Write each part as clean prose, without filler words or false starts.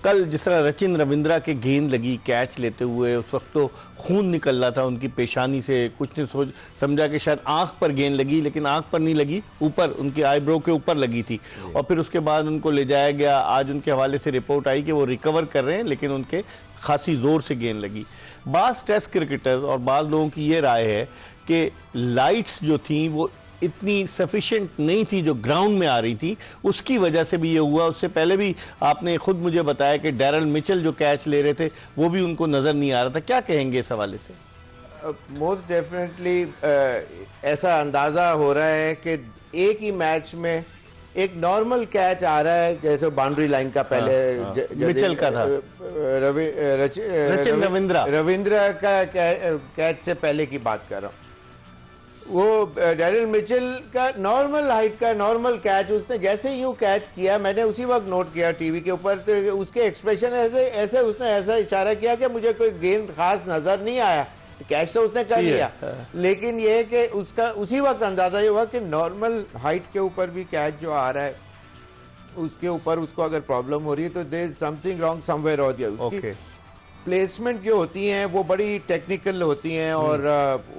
कल जिस तरह रचिन रविंद्रा के गेंद लगी कैच लेते हुए, उस वक्त तो खून निकल रहा था उनकी पेशानी से। कुछ ने समझा कि शायद आंख पर गेंद लगी, लेकिन आंख पर नहीं लगी, ऊपर उनकी आईब्रो के ऊपर लगी थी। और फिर उसके बाद उनको ले जाया गया। आज उनके हवाले से रिपोर्ट आई कि वो रिकवर कर रहे हैं, लेकिन उनके खासी जोर से गेंद लगी। बास टेस्ट क्रिकेटर्स और बाज़ लोगों की ये राय है कि लाइट्स जो थी वो इतनी सफिशिएंट नहीं थी जो ग्राउंड में आ रही थी, उसकी वजह से भी ये हुआ। उससे पहले भी आपने खुद मुझे बताया कि डैरल मिचेल जो कैच ले रहे थे वो भी उनको नजर नहीं आ रहा था। क्या कहेंगे इस हवाले से? मोस्ट डेफिनेटली ऐसा अंदाजा हो रहा है कि एक ही मैच में एक नॉर्मल कैच आ रहा है, जैसे बाउंड्री लाइन का पहले मिचेल का था, रचिन रविंद्रा का कैच से पहले की बात कर रहा हूँ। वो डैरिल मिचेल का नॉर्मल हाइट का नॉर्मल कैच उसने जैसे यूं कैच किया, मैंने उसी वक्त नोट किया टीवी के ऊपर, तो उसके एक्सप्रेशन ऐसे उसने ऐसा इशारा किया कि मुझे कोई गेंद खास नजर नहीं आया। कैच तो उसने कर लिया, लेकिन ये कि उसका उसी वक्त अंदाजा ये हुआ कि नॉर्मल हाइट के ऊपर भी कैच जो आ रहा है उसके ऊपर उसको अगर प्रॉब्लम हो रही है तो there is something wrong somewhere और द अदर। उसकी प्लेसमेंट जो होती हैं वो बड़ी टेक्निकल होती हैं और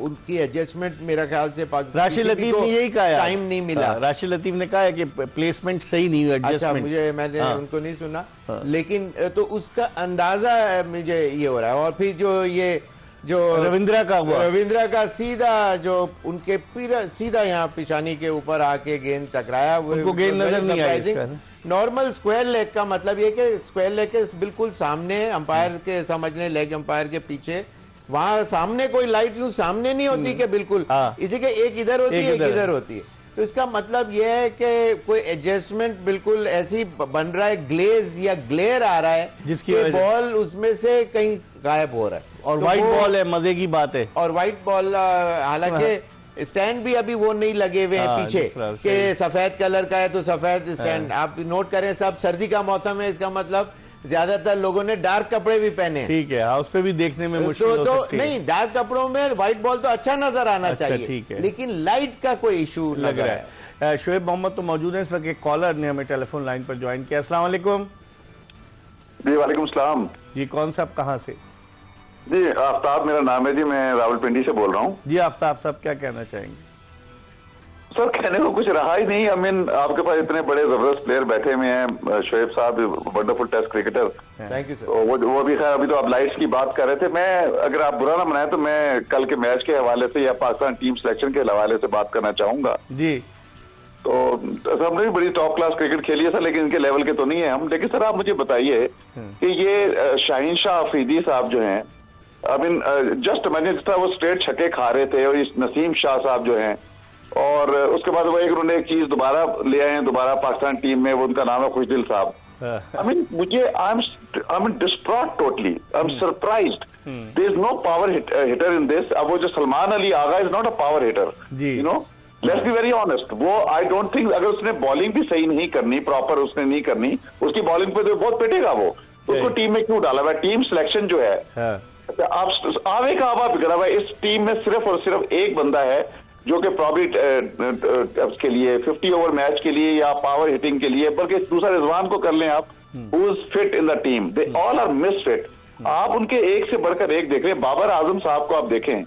उनकी एडजस्टमेंट मेरा ख्याल से राशिद लतीफ ने यही कहा, टाइम नहीं मिला। राशिद लतीफ ने कहा है कि प्लेसमेंट सही नहीं हुई, एडजस्टमेंट। अच्छा, मैंने उनको नहीं सुना, लेकिन तो उसका अंदाजा मुझे ये हो रहा है। और फिर जो रविंद्रा का सीधा जो उनके सीधा यहाँ पिछानी के ऊपर आके गेंद टकराया, वो गेंद नजर नहीं आई। नॉर्मल स्क्वायर लेग का मतलब ये कि स्क्वायर लेग के बिल्कुल सामने अंपायर के समझने, लेग अंपायर के पीछे, वहां सामने कोई लाइट यूं सामने नहीं होती कि बिल्कुल इसी के एक इधर होती है एक इधर होती है। तो इसका मतलब यह है कि कोई एडजस्टमेंट बिल्कुल ऐसी बन रहा है, ग्लेज या ग्लेयर आ रहा है जिसकी बॉल उसमें से कहीं गायब हो रहा है। और व्हाइट बॉल है, मजे की बात है। और व्हाइट बॉल, हालांकि स्टैंड भी अभी वो नहीं लगे हुए हैं पीछे कि सफेद कलर का है तो सफेद स्टैंड। आप नोट करें, सब सर्दी का मौसम है, इसका मतलब ज्यादातर लोगों ने डार्क कपड़े भी पहने। ठीक है, उस पे भी देखने में मुश्किल हो सकती है। नहीं, डार्क कपड़ों में व्हाइट बॉल तो अच्छा नजर आना चाहिए, लेकिन लाइट का कोई इशू लग रहा है। शोएब मोहम्मद तो मौजूद है इस वक्त, एक कॉलर ने हमें टेलीफोन लाइन पर ज्वाइन किया। अस्सलाम वालेकुम। जी वालेकुम सलाम। जी कौन साहब, कहाँ से? जी आफ्ताब मेरा नाम है जी, मैं रावलपिंडी से बोल रहा हूँ। जी आफ्ताब साहब, क्या कहना चाहेंगे? सर कहने को कुछ रहा ही नहीं। आई मीन आपके पास इतने बड़े जबरदस्त प्लेयर बैठे हुए हैं, शोएब साहब wonderful test cricketer. Thank you sir. वो भी खैर, अभी तो आप लाइट्स की बात कर रहे थे। मैं, अगर आप बुरा ना मनाए तो मैं कल के मैच के हवाले से या पाकिस्तान टीम सिलेक्शन के हवाले से बात करना चाहूंगा। जी। तो हमने भी बड़ी टॉप क्लास क्रिकेट खेली है सर, लेकिन इनके लेवल के तो नहीं है हम। लेकिन सर आप मुझे बताइए कि ये शाहीन शाह अफरीदी साहब जो हैं, आई मीन जस्ट मैंने जिस तरह वो स्ट्रेट छक्के खा रहे थे, और इस नसीम शाह साहब जो हैं, और उसके बाद वो उन्होंने एक चीज दोबारा ले आए हैं दोबारा पाकिस्तान टीम में, वो उनका नाम है खुशदिल साहब। आई मीन मुझे I am distraught totally, I am surprised. There is no power hitter in this. अब वो जो Salman Ali Agha is not a power hitter, you know, let's be very honest. वो आई डोंट थिंक, अगर उसने बॉलिंग भी सही नहीं करनी, प्रॉपर उसने नहीं करनी, उसकी बॉलिंग पे तो बहुत पिटेगा वो, उसको टीम में क्यों डाला हुआ? टीम सिलेक्शन जो है, आप आवे का आवा बिगड़ा हुआ। इस टीम में सिर्फ और सिर्फ एक बंदा है जो कि प्रॉब्ली के लिए 50 ओवर मैच के लिए या पावर हिटिंग के लिए, बल्कि दूसरा रिजवान को कर लें आप, who is fit in the team, they all are misfit. आप उनके एक से बढ़कर एक देख रहे हैं। बाबर आजम साहब को आप देखें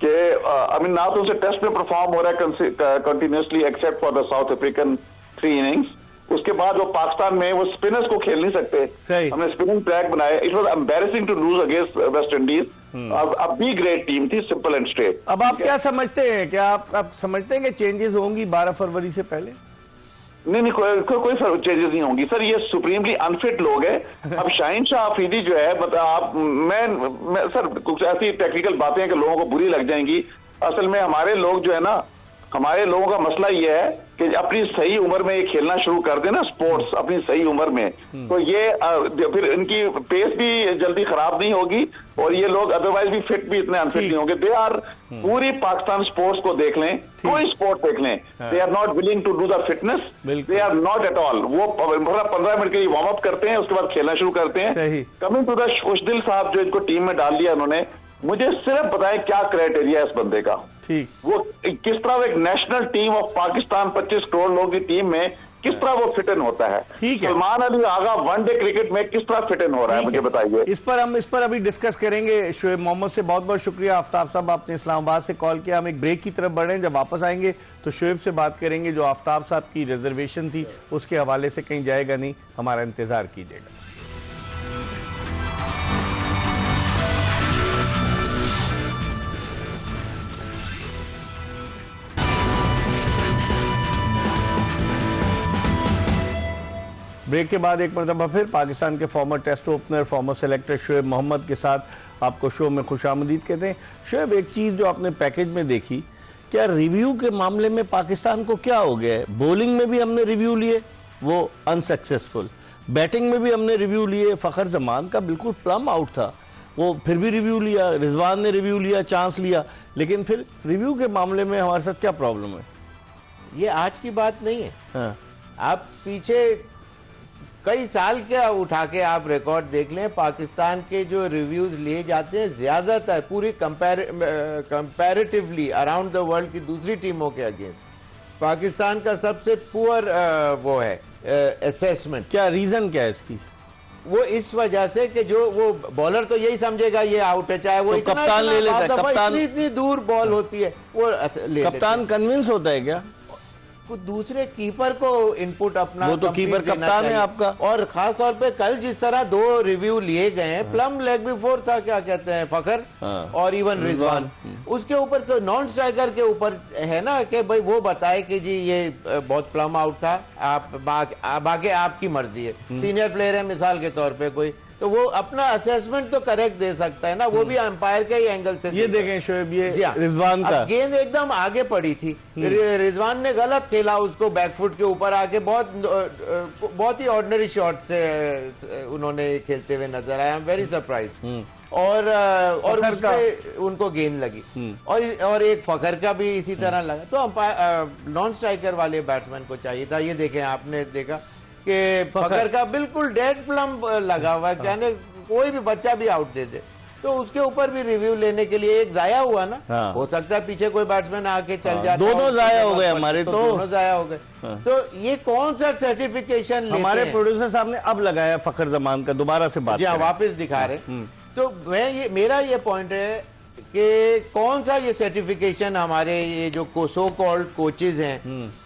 कि आई मीन ना तो उनसे टेस्ट में परफॉर्म हो रहा है continuously, except for the south African 3 innings. उसके बाद वो पाकिस्तान में वो स्पिनर्स को खेल नहीं सकते। हमने स्पिनिंग ट्रैक बनाया। It was embarrassing to lose against West Indies. अब भी ग्रेट टीम थी, सिंपल एंड स्ट्रेट। अब आप क्या समझते हैं, क्या आप समझते हैं कि चेंजेस होंगी 12 फरवरी से पहले? नहीं, कोई चेंजेस नहीं होंगी सर, ये सुप्रीमली अनफिट लोग हैं। अब शाहीन शाह अफरीदी जो है, मतलब आप मैं सर कुछ ऐसी टेक्निकल बातें हैं कि लोगों को बुरी लग जाएंगी। असल में हमारे लोग जो है ना, हमारे लोगों का मसला ये है कि अपनी सही उम्र में ये खेलना शुरू कर देना स्पोर्ट्स, अपनी सही उम्र में, तो ये फिर इनकी पेस भी जल्दी खराब नहीं होगी, और ये लोग अदरवाइज भी फिट भी इतने अनफिट नहीं होंगे। दे आर, पूरी पाकिस्तान स्पोर्ट्स को देख लें, कोई स्पोर्ट देख लें, they are not willing to do the fitness, they are not at all. वो 15 मिनट के लिए वार्म अप करते हैं, उसके बाद खेलना शुरू करते हैं। कमिंग टू द खुशदिल साहब जो इनको टीम में डाल दिया उन्होंने, मुझे सिर्फ बताएं क्या क्राइटेरिया है इस बंदे का। वो किस तरह एक national team of Pakistan 25 crore लोगों की टीम में किस तरह वो फिट इन होता है। ठीक है। सलमान अली आगा वनडे क्रिकेट में किस तरह फिट इन हो रहा है, मुझे बताइए। इस पर अभी डिस्कस करेंगे। शोएब मोहम्मद से बहुत बहुत शुक्रिया। आफ्ताब साहब, आपने इस्लामाबाद से कॉल किया। हम एक ब्रेक की तरफ बढ़ रहे हैं, जब वापस आएंगे तो शोएब से बात करेंगे। जो आफ्ताब साहब की रिजर्वेशन थी उसके हवाले से कहीं जाएगा नहीं, हमारा इंतजार कीजिएगा। ब्रेक के बाद एक मरतबा फिर पाकिस्तान के former test opener, former selector Shoaib Mohammad के साथ आपको शो में खुशामदीद कहते हैं। शोएब, एक चीज़ जो आपने पैकेज में देखी, क्या रिव्यू के मामले में पाकिस्तान को क्या हो गया है? बॉलिंग में भी हमने रिव्यू लिए, वो अनसक्सेसफुल। बैटिंग में भी हमने रिव्यू लिए। फ़खर जमान का बिल्कुल प्लम आउट था, वो फिर भी रिव्यू लिया। रिजवान ने रिव्यू लिया, चांस लिया, लेकिन फिर रिव्यू के मामले में हमारे साथ क्या प्रॉब्लम है? ये आज की बात नहीं है। हाँ। आप पीछे कई साल क्या उठा के आप रिकॉर्ड देख लें, पाकिस्तान के जो रिव्यूज लिए जाते हैं ज्यादातर पूरी कंपैरेटिवली अराउंड द वर्ल्ड की दूसरी टीमों के अगेंस्ट पाकिस्तान का सबसे पुअर वो है असेसमेंट। क्या रीजन क्या है इसकी? वो इस वजह से कि जो वो बॉलर तो यही समझेगा ये आउट है, चाहे वो तो इतना कप्तान ले लेता है, कप्तान इतनी दूर बॉल होती है वो ले कप्तान कन्विंस होता है क्या? दूसरे कीपर को इनपुट अपना, वो तो कीपर कप्तान है आपका। और खास तौर पे कल जिस तरह 2 रिव्यू लिए गए हैं, प्लम लेग बिफोर था, क्या कहते हैं, फखर और इवन रिजवान, उसके ऊपर तो नॉन स्ट्राइकर के ऊपर है ना कि भाई वो बताए कि जी ये बहुत प्लम आउट था, आप बाकी आपकी मर्जी है। सीनियर प्लेयर है मिसाल के तौर पे कोई, तो वो अपना असेसमेंट तो करेक्ट दे सकता है ना, वो भी अंपायर के ही एंगल से। ये देखें शोएब, ये रिजवान का गेंद एकदम आगे पड़ी थी, रिजवान ने गलत खेला उसको, बैकफुट के ऊपर आके बहुत ही ऑर्डिनरी शॉट से उन्होंने खेलते हुए नजर आया। I am very surprise. और उसपे उनको गेंद लगी, और एक फखर का भी इसी तरह लगा। तो अंपायर नॉन स्ट्राइकर वाले बैट्समैन को चाहिए था। ये देखें, आपने देखा कि फखर का बिल्कुल डेड प्लम लगा हुआ है, यानी कोई भी बच्चा भी आउट दे दे, तो उसके ऊपर भी रिव्यू लेने के लिए एक जाया हुआ ना। हाँ। हो सकता है पीछे कोई बैट्समैन आके चल जाता, दोनों जाया हो गए हमारे, तो दोनों जाया हो गए। तो ये कौन सा सर्टिफिकेशन लेते हमारे हैं? प्रोड्यूसर साहब ने अब लगाया फखर जमान का, दोबारा से बात करें। वापस दिखा रहे। तो मेरा ये पॉइंट है कि कौन सा ये सर्टिफिकेशन हमारे ये जो सो कॉल्ड कोचेज हैं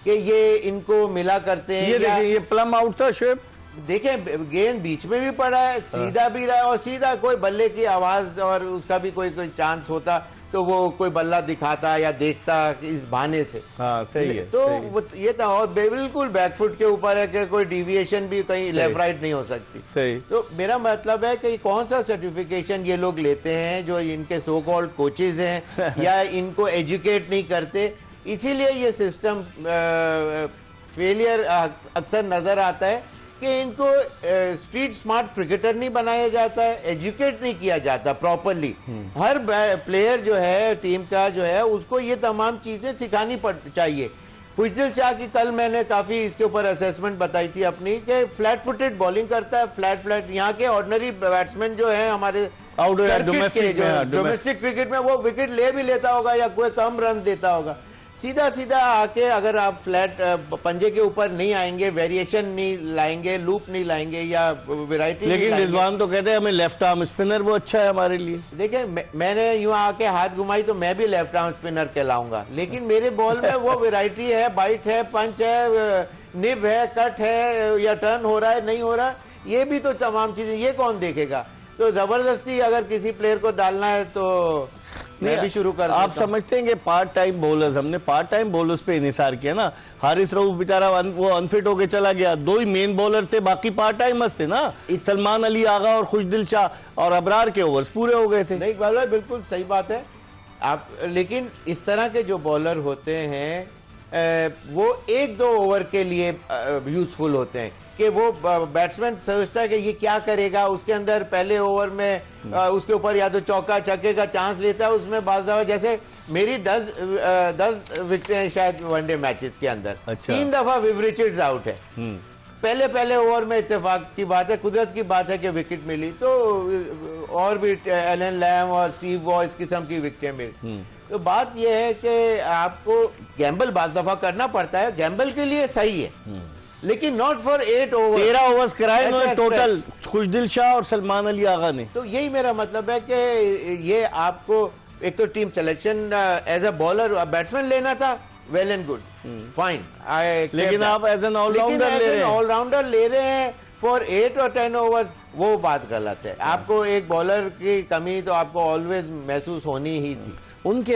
कि ये इनको मिला करते हैं। ये देखिए, ये प्लम आउट था शोएब, देखें गेंद बीच में भी पड़ा है, सीधा भी रहा है, और सीधा कोई बल्ले की आवाज और उसका भी कोई चांस होता तो वो कोई बल्ला दिखाता या देखता इस बहाने से। हाँ, सही है। तो सही। ये था, और बिल्कुल बैकफुट के ऊपर है कि कोई डिविएशन भी कहीं लेफ्ट राइट नहीं हो सकती। सही। तो मेरा मतलब है कि कौन सा सर्टिफिकेशन ये लोग लेते हैं जो इनके सो कॉल्ड कोचेज हैं या इनको एजुकेट नहीं करते, इसीलिए ये सिस्टम फेलियर अक्सर नजर आता है कि इनको स्ट्रीट स्मार्ट क्रिकेटर नहीं बनाया जाता है, एजुकेट नहीं किया जाता प्रॉपरली। हर प्लेयर जो है टीम का जो है उसको ये तमाम चीजें सिखानी चाहिए। खुशदिल शाह की कल मैंने काफी इसके ऊपर असेसमेंट बताई थी अपनी कि फ्लैट फुटेड बॉलिंग करता है, फ्लैट यहाँ के ऑर्डिनरी बैट्समैन जो है हमारे डोमेस्टिक क्रिकेट में वो विकेट ले भी लेता होगा या कोई कम रन देता होगा। सीधा सीधा आके अगर आप फ्लैट पंजे के ऊपर नहीं आएंगे, वेरिएशन नहीं लाएंगे, लूप नहीं लाएंगे या वैरायटी, लेकिन रिजवान तो कहते हैं हमें लेफ्ट आर्म स्पिनर वो अच्छा है हमारे लिए। देखिए मैंने यूं आके हाथ घुमाई तो मैं भी लेफ्ट आर्म स्पिनर कहलाऊंगा, लेकिन मेरे बॉल में वो वैरायटी है, बाइट है, पंच है, निब है, कट है, या टर्न हो रहा है नहीं हो रहा, ये भी तो तमाम चीजें ये कौन देखेगा। तो जबरदस्ती अगर किसी प्लेयर को डालना है तो मैं भी शुरू कर। आप समझते हैं कि पार्ट टाइम बॉलर्स, हमने पार्ट टाइम बॉलर्स पे इनिसार किया ना। हारिस रऊफ बेचारा वो अनफिट होके चला गया, 2 ही मेन बॉलर थे, बाकी पार्ट टाइमर्स थे ना। सलमान अली आगा और खुशदिल शाह और अबरार के ओवर्स पूरे हो गए थे। नहीं बिल्कुल सही बात है आप, लेकिन इस तरह के जो बॉलर होते हैं वो 1-2 ओवर के लिए यूजफुल होते हैं कि वो बैट्समैन सोचता है कि ये क्या करेगा, उसके अंदर पहले ओवर में उसके ऊपर या तो चौका छक्के का चांस लेता है, उसमें बाज दफा जैसे मेरी 10 विकेटें हैं शायद वनडे मैचेस के अंदर। अच्छा। 3 दफा विव रिचर्ड्स आउट है। पहले ओवर में इत्तेफाक की बात है, कुदरत की बात है कि विकेट मिली, तो और भी एलन लैम और स्टीव वॉ इस किस्म की विकेटें मिली। तो बात यह है कि आपको गैम्बल बाज दफा करना पड़ता है, गैम्बल के लिए सही है, लेकिन नॉट फॉर 8 ओवर। 13 ओवर्स कराए उन्होंने टोटल, खुशदिल शाह और सलमान अली आगा ने। तो यही मेरा मतलब है कि ये आपको एक तो team selection as a bowler batsman लेना था, वेल एंड गुड, फाइन, लेकिन आप एज एन ऑलराउंडर ले रहे हैं फॉर 8 और 10 ओवर्स, वो बात गलत है। आपको एक बॉलर की कमी तो आपको ऑलवेज महसूस होनी ही थी। उनके